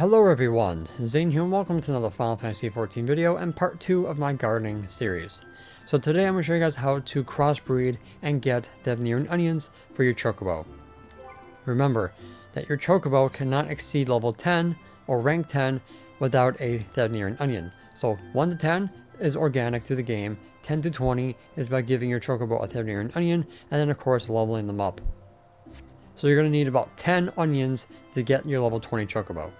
Hello everyone, Zane here and welcome to another Final Fantasy XIV video and part 2 of my gardening series. So today I'm going to show you guys how to crossbreed and get thavnairian onions for your chocobo. Remember that your chocobo cannot exceed level 10 or rank 10 without a thavnairian onion. So 1 to 10 is organic to the game, 10 to 20 is by giving your chocobo a thavnairian onion, and then of course leveling them up. So you're going to need about 10 onions to get your level 20 chocobo.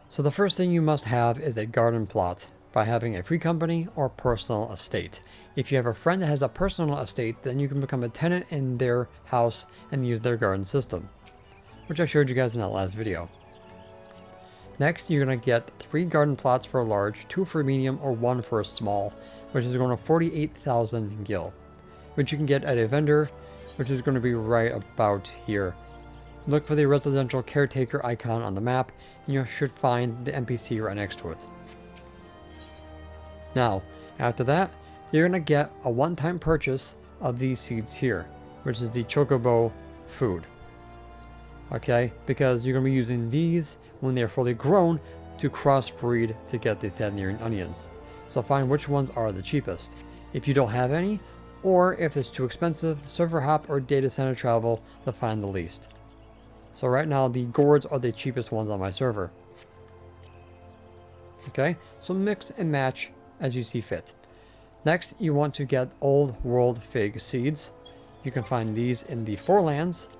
So the first thing you must have is a garden plot by having a free company or personal estate. If you have a friend that has a personal estate, then you can become a tenant in their house and use their garden system, which I showed you guys in that last video. Next, you're going to get 3 garden plots for a large, 2 for a medium, or 1 for a small, which is going to 48,000 gil, which you can get at a vendor, which is going to be right about here. Look for the residential caretaker icon on the map, and you should find the NPC right next to it. Now, after that, you're going to get a one-time purchase of these seeds here, which is the chocobo food. Okay, because you're going to be using these when they're fully grown to crossbreed to get the thavnairian onions. So find which ones are the cheapest. If you don't have any, or if it's too expensive, server hop or data center travel to find the least. So right now the gourds are the cheapest ones on my server. Okay, so mix and match as you see fit. Next, you want to get old world fig seeds. You can find these in the forelands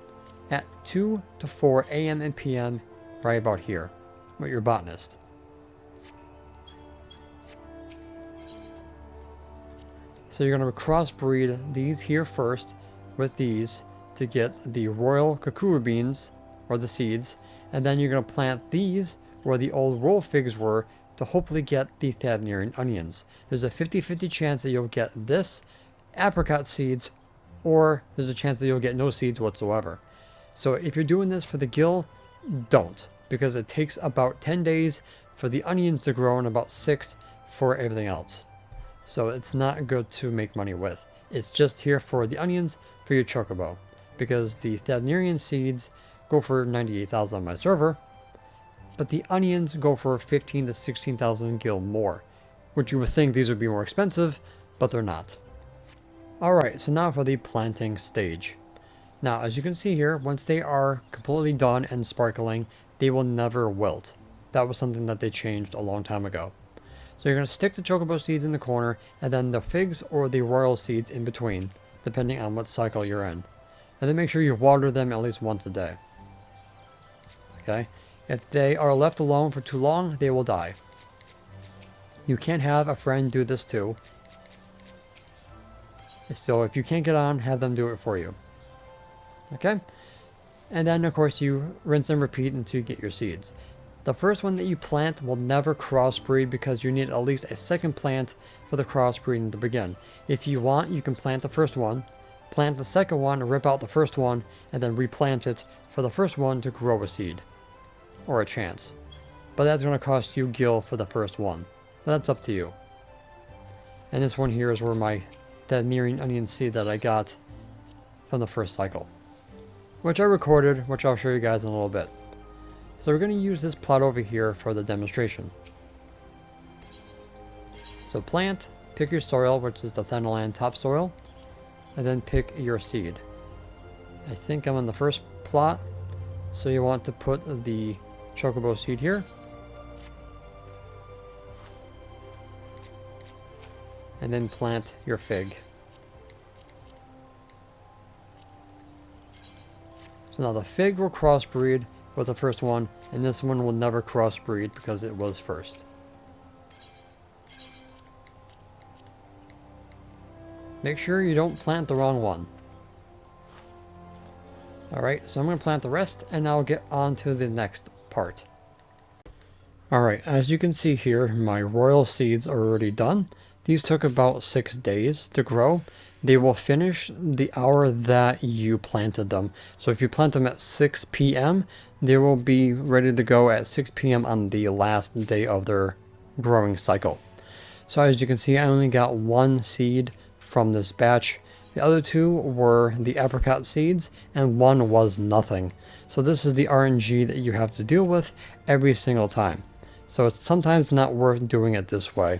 at 2 to 4 AM and PM right about here with your botanist. So you're going to crossbreed these here first with these to get the royal kukuru beans or the seeds, and then you're going to plant these where the old roll figs were to hopefully get the thavnairian onions. There's a 50-50 chance that you'll get this apricot seeds, or there's a chance that you'll get no seeds whatsoever. So if you're doing this for the gil, don't, because it takes about 10 days for the onions to grow and about 6 for everything else. So it's not good to make money with. It's just here for the onions for your chocobo, because the thavnairian seeds go for 98,000 on my server, but the onions go for 15 to 16,000 gil more, which you would think these would be more expensive, but they're not. Alright, so now for the planting stage. Now, as you can see here, once they are completely done and sparkling, they will never wilt. That was something that they changed a long time ago. So you're going to stick the chocobo seeds in the corner, and then the figs or the royal seeds in between, depending on what cycle you're in. And then make sure you water them at least once a day. Okay? If they are left alone for too long, they will die. You can have a friend do this too. So if you can't get on, have them do it for you. Okay? And then of course you rinse and repeat until you get your seeds. The first one that you plant will never crossbreed because you need at least a second plant for the crossbreeding to begin. If you want, you can plant the first one, plant the second one, rip out the first one, and then replant it for the first one to grow a seed. Or a chance. But that's going to cost you gil for the first one. But that's up to you. And this one here is where my thavnairian onion seed that I got from the first cycle, which I recorded, which I'll show you guys in a little bit. So we're going to use this plot over here for the demonstration. So plant, pick your soil, which is the thanalan topsoil, and then pick your seed. I think I'm on the first plot, so you want to put the chocobo seed here. And then plant your fig. So now the fig will crossbreed with the first one, and this one will never crossbreed because it was first. Make sure you don't plant the wrong one. Alright, so I'm going to plant the rest, and I'll get on to the next part. Alright, as you can see here, my royal seeds are already done. These took about 6 days to grow. They will finish the hour that you planted them. So if you plant them at 6 PM, they will be ready to go at 6 PM on the last day of their growing cycle. So as you can see, I only got 1 seed from this batch, The other 2 were the apricot seeds, and 1 was nothing. So this is the RNG that you have to deal with every single time. So it's sometimes not worth doing it this way.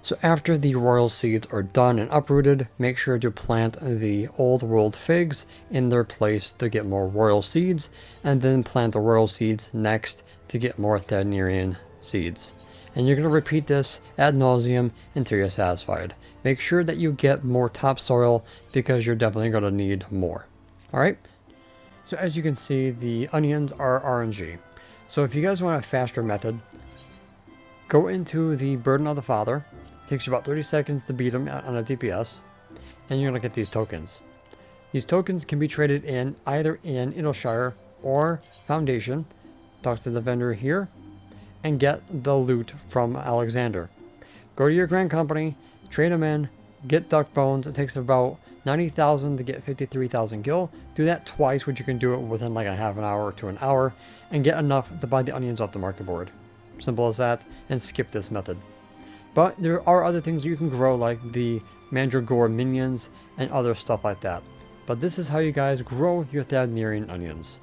So after the royal seeds are done and uprooted, make sure to plant the old world figs in their place to get more royal seeds, and then plant the royal seeds next to get more thavnairian seeds. And you're going to repeat this ad nauseum until you're satisfied. Make sure that you get more topsoil because you're definitely going to need more. Alright? So as you can see, the onions are RNG. So if you guys want a faster method, go into the Burden of the Father. It takes you about 30 seconds to beat them on a DPS. And you're going to get these tokens. These tokens can be traded in either in Idleshire or Foundation. Talk to the vendor here and get the loot from Alexander. Go to your Grand Company, trade them in, get duck bones. It takes about 90,000 to get 53,000 gil. Do that twice, which you can do it within like a half an hour to an hour, and get enough to buy the onions off the market board. Simple as that, and skip this method. But there are other things you can grow, like the mandragora minions and other stuff like that. But this is how you guys grow your thavnairian onions.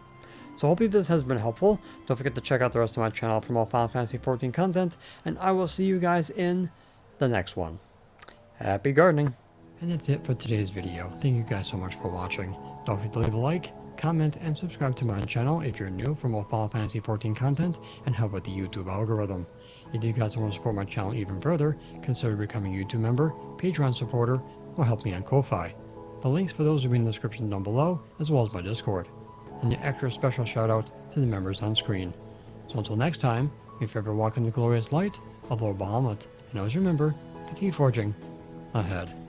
So hopefully this has been helpful. Don't forget to check out the rest of my channel for more Final Fantasy XIV content, and I will see you guys in the next one. Happy gardening! And that's it for today's video. Thank you guys so much for watching. Don't forget to leave a like, comment, and subscribe to my channel if you're new for more Final Fantasy XIV content and help with the YouTube algorithm. If you guys want to support my channel even further, consider becoming a YouTube member, Patreon supporter, or help me on Ko-Fi. The links for those will be in the description down below, as well as my Discord. And the extra special shout out to the members on screen. So until next time, if you ever walk in the glorious light of Lord Bahamut, and always remember to keep forging ahead.